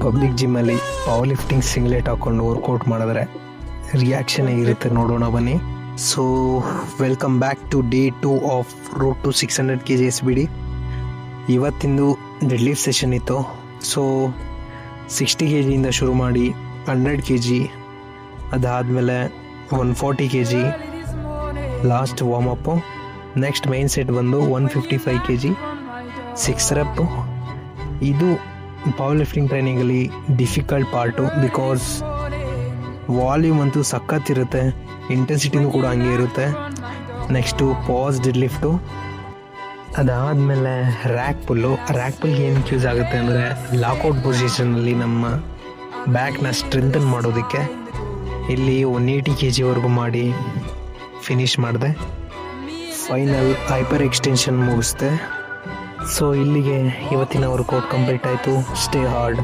Public ಜಿಮ್ಮಲ್ಲಿ powerlifting singlet ಹಾಕ್ಕೊಂಡು workout ಮಾಡಿದ್ರೆ ರಿಯಾಕ್ಷನ್ ಹೇಗಿರುತ್ತೆ ನೋಡೋಣ ಬನ್ನಿ. So welcome back to day 2 of road to 600 kg SBD. ಇವತ್ತಿಂದು ಡೆಡ್ ಲಿಫ್ಟ್ ಸೆಷನ್ ಇತ್ತು. ಸೊ 60 kg ಶುರು ಮಾಡಿ 100 kg, ಅದಾದಮೇಲೆ 140 kg last warmup. Next main set ಬಂದು 155 kg 6 rep. ಇದು ಪವರ್ ಲಿಫ್ಟಿಂಗ್ ಟ್ರೈನಿಂಗಲ್ಲಿ ಡಿಫಿಕಲ್ಟ್ ಪಾರ್ಟು, ಬಿಕಾಸ್ ವಾಲ್ಯೂಮ್ ಅಂತೂ ಸಖತ್ತಿರುತ್ತೆ, ಇಂಟೆನ್ಸಿಟಿನೂ ಕೂಡ ಹಂಗೆ ಇರುತ್ತೆ. ನೆಕ್ಸ್ಟು ಪಾಸ್ ಡೆಡ್ ಲಿಫ್ಟು, ಅದಾದಮೇಲೆ ರ್ಯಾಕ್ ಪುಲ್ಗೆ ಏನಕ್ಕೆ ಯೂಸ್ ಆಗುತ್ತೆ ಅಂದರೆ ಲಾಕೌಟ್ ಪೊಸಿಷನಲ್ಲಿ ನಮ್ಮ ಬ್ಯಾಕ್ನ ಸ್ಟ್ರೆಂಥನ್ ಮಾಡೋದಕ್ಕೆ. ಇಲ್ಲಿ 180 kg ಮಾಡಿ ಫಿನಿಷ್ ಮಾಡಿದೆ. ಫೈನಲ್ ಹೈಪರ್ ಎಕ್ಸ್ಟೆನ್ಷನ್ ಮುಗಿಸ್ದೆ. ಸೊ ಇಲ್ಲಿಗೆ ಇವತ್ತಿನ ವರ್ಕೌಟ್ ಕಂಪ್ಲೀಟ್ ಆಯಿತು. Stay hard.